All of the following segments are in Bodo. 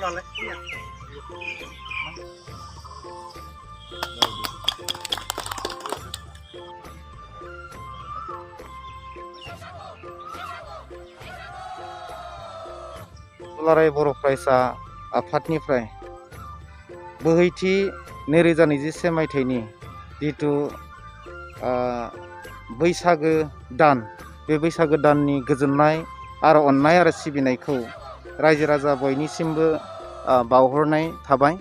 दुलाराय बर' फरायसा आफादनिफ्राय बोहैथि 2021 मायथाइनि जिथु बैसागो दान बे बैसागो दाननि गोजोननाय आरो अननाय आरो सिबिनायखौ रायजो राजा बयनिसिमबो बावहरनाय थाबाय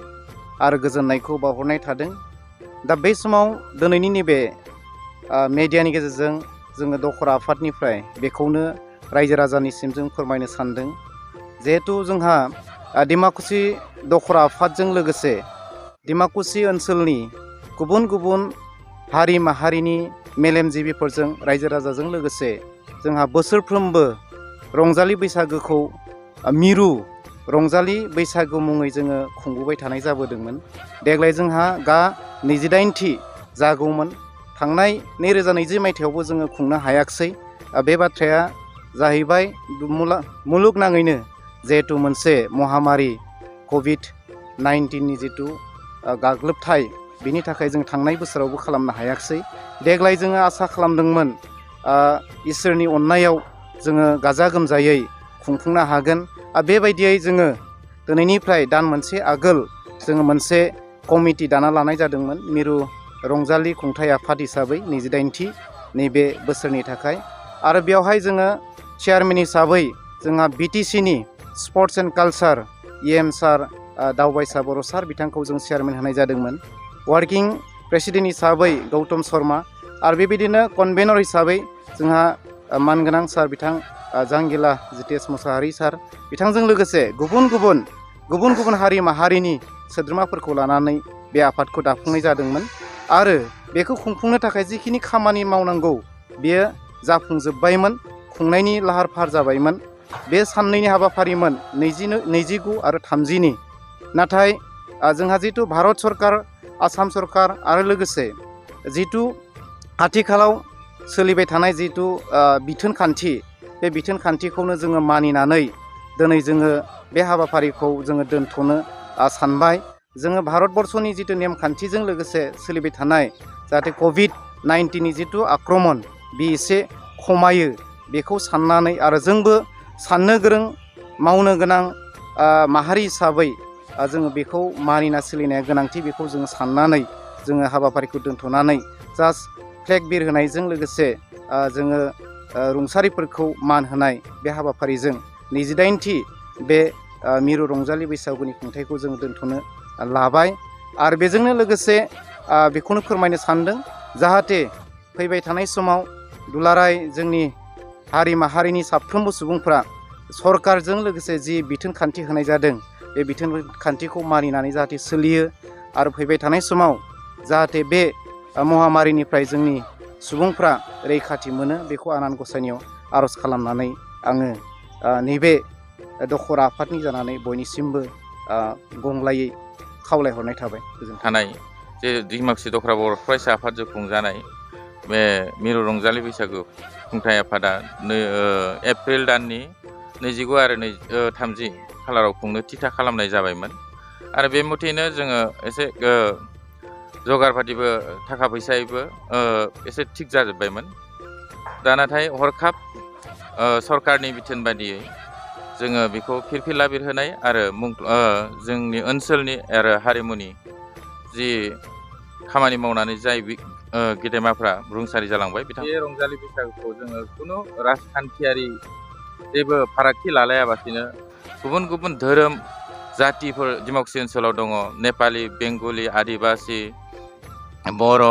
आरो गोजोननायखौ बावहरनाय थादों। दा बे समाव दिनैनि नैबे मेडियानि गेजेरजों जोङो दखरा आफादनिफ्राय बेखौनो रायजो राजानिसिम जों फोरमायनो सानदों। जिहेतु जोंहा डिमाकुसि दखरा आफादजों लोगोसे डिमाकुसि ओनसोलनि गुबुन गुबुन हारि माहारिनि मेलेमजिबिफोरजों रायजो राजाजों लोगोसे जोंहा बोसोरफ्रोमबो रंजालि बैसागोखौ मिरु रंजालि बैसागु मुङै जोङो खुंबोबाय थानाय जाबोदोंमोन। देग्लाय जोंहा 28थि जागौमोन। थांनाय 2020 मायथाइयावबो जोङो खुंनो हायाखिसै। बे बाथ्राया जाहैबाय मुलुगनाङैनो जिहेतु मोनसे महामारि COVID-19नि जिथु गाग्लोबथाय बिनि थाखाय जों थांनाय बोसोरावबो खालामनो हायाखिसै। देग्लाय जोङो आसा खालामदोंमोन इसोरनि अननायाव जोङो गाजा गोमजायै खुंफुंनो हागोन। बेबायदियै जोङो दिनैनिफ्राय दान मोनसे आगोल जोङो मोनसे कमिटि दाना लानाय जादोंमोन मिरु रंजालि खुंथाय आफाद हिसाबै 28थि नैबे बोसोरनि थाखाय। आरो बेवहाय जोङो चेयारमेन हिसाबै जोंहा BTCनि स्पर्ट्स एन्ड कालचार EM सार दावबायसा बर' सार बिथांखौ जों चेयारमेन होनाय जादोंमोन। वार्किं प्रेसिडेन्ट हिसाबै गौतम शर्मा आरो बेबायदिनो कनभेनर हिसाबै जोंहा मानगोनां सार बिथां जांगिला जितेश मुसाहारि सार बिथांजों लोगोसे गुबुन गुबुन हारि माहारिनि सोद्रोमाफोरखौ लानानै बे आफादखौ दाफुंनाय जादोंमोन। आरो बेखौ खुंफुंनो थाखाय जिखिनि खामानि मावनांगौ बेयो जाफुंजोब्बायमोन। खुंनायनि लाहार फाहार जाबायमोन। बे साननैनि हाबाफारिमोन 29 आरो 30नि। नाथाय जोंहा जिथु भारत सरकार आसाम सरकार आरो लोगोसे जिथु आथिखालाव सोलिबाय थानाय जिथु बिथोन खान्थि बे बिथोन खान्थिखौनो जोङो मानिनानै दिनै जोङो बे हाबाफारिखौ जोङो दोनथ'नो सानबाय। जोङो भारतबर्षनि जिथु नेमखान्थिजों लोगोसे सोलिबाय थानाय जाहाथे COVID-19नि जिथु आक्रमण बे एसे खमायो बेखौ साननानै आरो जोंबो साननो गोरों मावनो गोनां माहारि हिसाबै जोङो बेखौ मानिना सोलिनाया गोनांथि बेखौ जोङो साननानै जोङो हाबाफारिखौ दोनथ'नानै जास्ट फ्लेग बिर होनायजों लोगोसे जोङो रुंसारिफोरखौ मान होनाय बे हाबाफारिजों 28थि बे मिरु रंजालि बैसागुनि खुंथायखौ जों दोनथ'नो लाबाय। आरो बेजोंनो लोगोसे बेखौनो फोरमायनो सानदों जाहाथे फैबाय थानाय समाव दुलाराय जोंनि हारि माहारिनि साफ्रोमबो सुबुंफ्रा सरकारजों लोगोसे जि बिथोन खान्थि होनाय जादों बे बिथोन खान्थिखौ मानिनानै जाहाथे सोलियो। आरो फैबाय थानाय समाव जाहाथे बे महामारिनिफ्राय जोंनि सुबुंफ्रा रैखाथि मोनो बेखौ आनान गसाइनियाव आर'ज खालामनानै आङो नैबे दखरा आफादनि जानानै बयनिसिमबो गंग्लायै खावलायहरनाय थाबाय। थानाय जे डिमाकुसि दखरा बर' फरायसा आफादजों खुंजानाय बे मिरु रंजालि बैसागु खुंथाय आफादा एप्रिल दाननि 29 आरो 30 खालाराव खुंनो थिथा खालामनाय जाबायमोन। आरो बे मथेनो जोङो एसे जगार पातिबो थाखा फैसायबो एसे थिग जाजोब्बायमोन। दा नाथाय हरखाब सरकारनि बिथोन बायदियै जोङो बेखौ फिरफिला बिरहोनाय आरो जोंनि ओनसोलनि आरो हारिमुनि जि खामानि मावनानै जाय गेदेमाफ्रा रुंसारि जालांबाय बे रंजालि बैसागुखौ जोङो खुनु राजखान्थियारि जेबो फारागथि लालायाबासिनो गुबुन गुबुन धोरोम जातिफोर डिमाकुसि ओनसोलाव दङ। नेपालि, बेंगलि, आदिबासि, बर'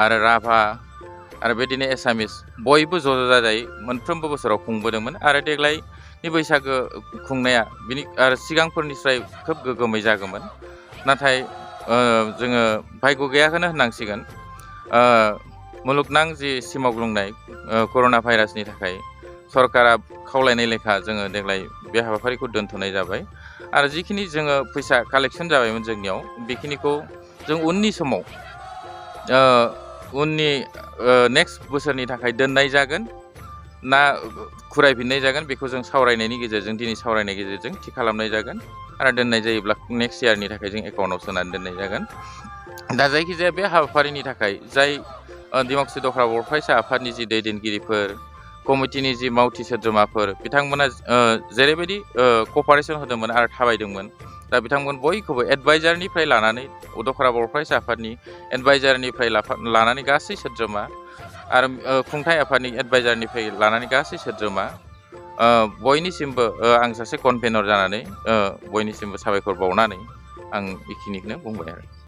आरो राभा आरो बेदिनो एसामिस बयबो ज' जाजायै मोनफ्रोमबो बोसोराव खुंबोदोंमोन। आरो देग्लायनि बैसागो खुंनाया बिनि आरो सिगांफोरनिफ्राय खोब गोगोमै जागौमोन। नाथाय जोङो भाग्य गैयाखौनो होननांसिगोन। मुलुगनां जि सिमावग्लुंनाय कर'ना भाइरासनि थाखाय सरकारा खावलायनाय लेखा जोङो देग्लाय बे हाबाफारिखौ दोनथ'नाय जाबाय। आरो जिखिनि जोङो फैसा कालेक्सन जाबायमोन जोंनियाव बेखिनिखौ जों उननि समाव उननि नेक्स्ट बोसोरनि थाखाय दोननाय जागोन। ना खुरायफिननाय जागोन बेखौ जों सावरायनायनि गेजेरजों दिनै सावरायनायनि गेजेरजों थि खालामनाय जागोन आरो दोननाय जायोब्ला नेक्स्ट इयारनि थाखाय जों एकाउन्टआव सोनानै दोननाय जागोन। दा जायखिजाया बे हाबाफारिनि थाखाय जाय डिमाकुसि दख्रा बर' फरायसा आफादनि जि दैदेनगिरिफोर कमिटिनि जि मावथि सोद्रोमाफोर बिथांमोना जेरैबायदि कपारेसन होदोंमोन आरो थाबायदोंमोन दा बिथांमोन बयखौबो एडभाइजारनिफ्राय लानानै दख्रा बर' फरायसा आफादनि एडभाइजारनिफ्राय लानानै गासै सोद्रोमा आरो खुंथाइ आफादनि एडभाइजारनिफ्राय लानानै गासै सोद्रोमा बयनिसिमबो आं सासे कनभेनर जानानै बयनिसिमबो साबायखर बावनानै आं बेखिनिखौनो बुंबाय आरो।